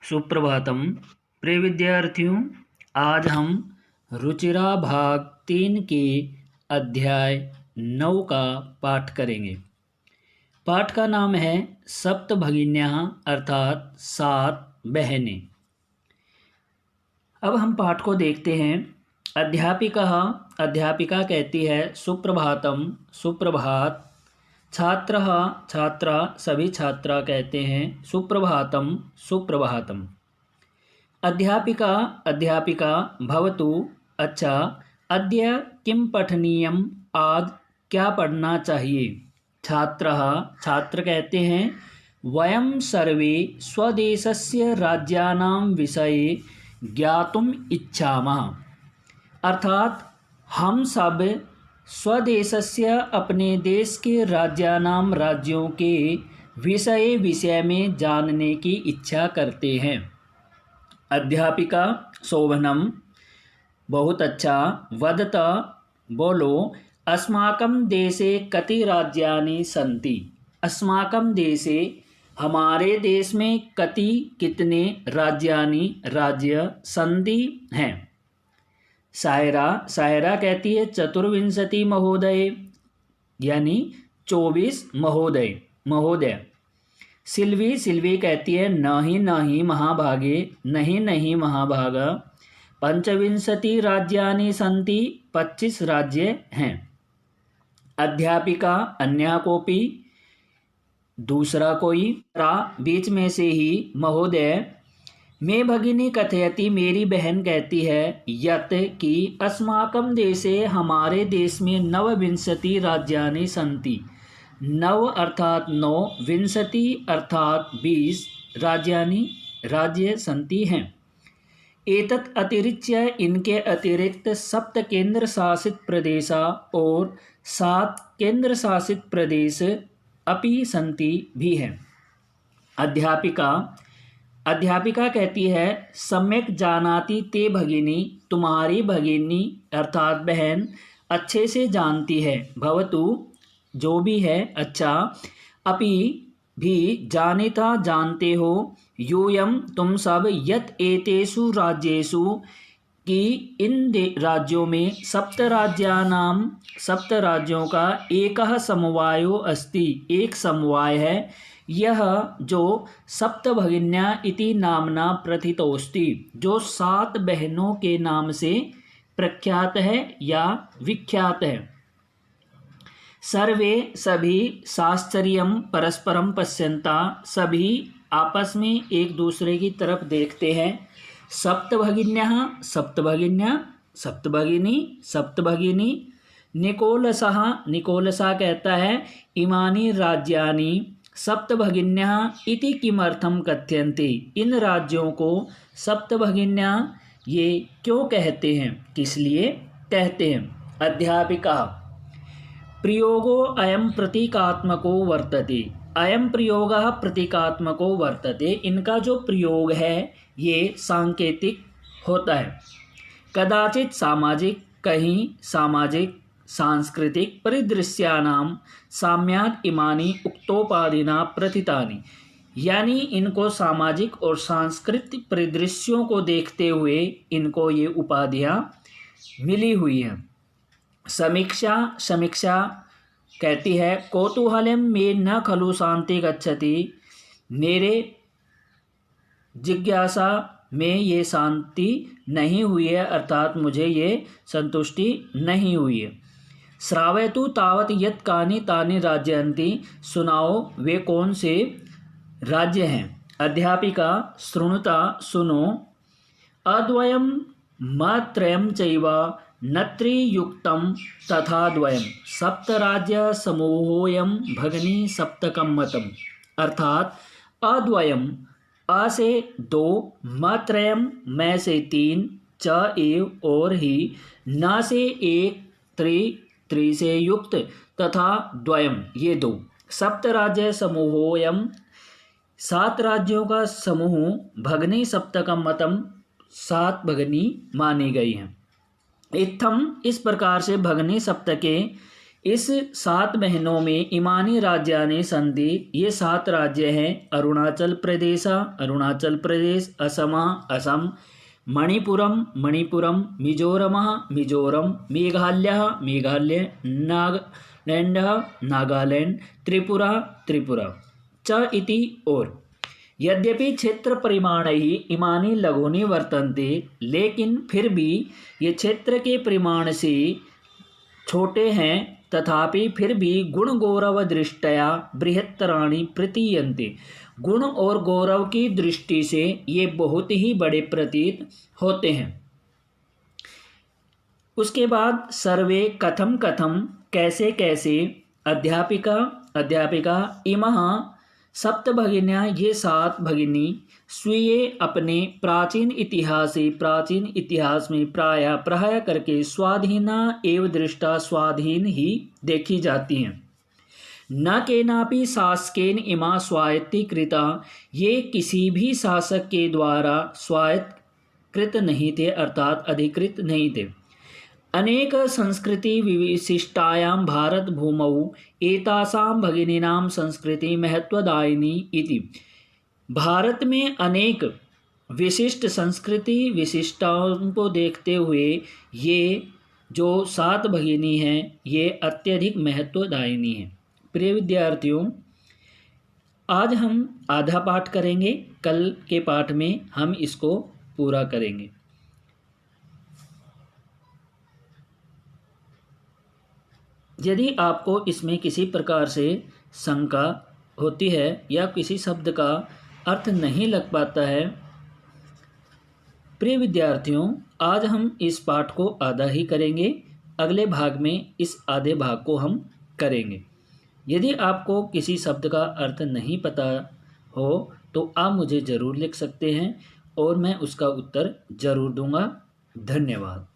सुप्रभातम। प्रिय विद्यार्थियों, आज हम रुचिरा भाग 3 के अध्याय 9 का पाठ करेंगे। पाठ का नाम है सप्तभगिन्यः अर्थात 7 बहनें। अब हम पाठ को देखते हैं। अध्यापिका कहती है सुप्रभातम, सुप्रभात। छात्रः छात्रा सभी छात्रा कहते हैं सुप्रभातम, सुप्रभातम। अध्यापिका भवतु, अच्छा। अद्य किं पठनीयम्, आज क्या पढ़ना चाहिए। छात्रः छात्र कहते हैं वयं सर्वे स्वदेशस्य राज्यानां विषये ज्ञातुम् इच्छामः, अर्थात हम सब स्वदेशस्य अपने देश के राज्यों के विषय में जानने की इच्छा करते हैं। अध्यापिका शोभनम, बहुत अच्छा। वदत, बोलो। अस्माकं देशे कति राज्यानि सन्ति। अस्माकं देशे हमारे देश में कितने राज्य सन्ति हैं। सायरा कहती है चतुर्विंशति महोदय, यानी 24 महोदय। सिल्वी कहती है नहीं महाभागे, नहीं महाभाग। पंचविंशति राज्यानि सन्ति, 25 राज्य हैं। अध्यापिका अन्यः कोपि, दूसरा कोई। बीच में से ही महोदय। मे भगिनी कथयति, मेरी बहन कहती है यत् कि अस्माकं देशे हमारे देश में 29 राज्यानि सन्ति। 9 अर्थात 9, विंशति अर्थात 20 राज्य सन्ति हैं। एतत् अतिरिच्य, इनके अतिरिक्त 7 केंद्र शासित प्रदेश और 7 केंद्र शासित प्रदेश अपि सन्ति भी हैं। अध्यापिका कहती है सम्यक जानाति ते भगिनी, तुम्हारी भगिनी अर्थात बहन अच्छे से जानती है। भवतु जो भी है, अच्छा। अपि भी जानिता जानते हो। यूयम तुम सब, यत एतेषु राज्येषु कि इन राज्यों में, सप्त राज्यों का एकः समवायो अस्ति, एक समवाय है। यह जो सप्तभगिन्या इति नामना प्रथितोस्ति, जो 7 बहनों के नाम से प्रख्यात है या विख्यात है। सर्वे सभी, शास्त्रीयम परस्परम पश्यन्ता, सभी आपस में एक दूसरे की तरफ देखते हैं। सप्तभगिन्यः सप्तभगिनी। निकोलसा कहता है इमानि राज्यानि सप्तभगिन्यः इति किमर्थं कथ्यन्ते, इन राज्यों को सप्तभगिन्यः ये क्यों कहते हैं, किस लिए कहते हैं। अध्यापिका प्रयोगो अयं प्रतीकात्मको वर्तते, अयं प्रयोगः प्रतीकात्मको वर्तते, इनका जो प्रयोग है ये सांकेतिक होता है। कदाचित सामाजिक, कहीं सामाजिक सांस्कृतिक परिदृश्यानां साम्यात् इमानि उक्तोपाधिना प्रथितानि, यानी इनको सामाजिक और सांस्कृतिक परिदृश्यों को देखते हुए इनको ये उपाधियां मिली हुई हैं। समीक्षा कहती है कौतूहलम मे न खलु शांति गच्छति, मेरे जिज्ञासा में ये शांति नहीं हुई है, अर्थात मुझे ये संतुष्टि नहीं हुई है। श्रावयतु तावत यत् कानि तानि राज्यान्ति, सुनाओ वे कौन से राज्य हैं। अध्यापिका शृणुता, सुनो। अद्वयं मत्रयं चैव नत्रियुक्तं तथा द्वयं, सप्तराज्य समूहोऽयं भगिनी सप्तकं मतम्, अर्थात अद्वयं अ से 2, मत्रयं मैं से 3, च एव और ही, न से 1, त्रि से युक्त, तथा द्वयम ये 2। सप्तराज्य समूहोऽयं 7 राज्यों का समूह, भगनी सप्तकम मतम 7 भगनी मानी गई हैं। इत्थम इस प्रकार से भगनी सप्तके इस 7 महीनों में इमानी राज्यानि सन्ति, ये 7 राज्य हैं अरुणाचल प्रदेश, असम, मणिपुरम, मिजोरम, मेघालय, नागालैंड, त्रिपुरा च इति। और यद्यपि क्षेत्र परिमाणैः इमानि लघूनि वर्तन्ते, लेकिन फिर भी ये क्षेत्र के परिमाण से छोटे हैं, तथापि फिर भी गुण गौरव दृष्टया बृहत्तराणि प्रतीयन्ते, गुण और गौरव की दृष्टि से ये बहुत ही बड़े प्रतीत होते हैं। उसके बाद सर्वे कथम कैसे अध्यापिका इमः सप्त भगिनियाँ, ये 7 भगिनी स्वीय अपने प्राचीन इतिहास में प्राय करके स्वाधीना एवं दृष्टा, स्वाधीन ही देखी जाती हैं। न केनापि शासकेन इमा स्वायत्तीकृता, ये किसी भी शासक के द्वारा स्वायत्तकृत नहीं थे, अर्थात अधिकृत नहीं थे। अनेक संस्कृति विशिष्टायां भारत भूमौ एतासां भगिनीनां संस्कृति महत्वदायिनी इति। भारत में अनेक विशिष्ट संस्कृति विशिष्टताओं को देखते हुए ये जो 7 भगिनी हैं ये अत्यधिक महत्वदायिनी हैं। प्रिय विद्यार्थियों, आज हम आधा पाठ करेंगे, कल के पाठ में हम इसको पूरा करेंगे। यदि आपको इसमें किसी प्रकार से शंका होती है या किसी शब्द का अर्थ नहीं लग पाता है, प्रिय विद्यार्थियों, आज हम इस पाठ को आधा ही करेंगे, अगले भाग में इस आधे भाग को हम करेंगे। यदि आपको किसी शब्द का अर्थ नहीं पता हो तो आप मुझे ज़रूर लिख सकते हैं और मैं उसका उत्तर ज़रूर दूंगा। धन्यवाद।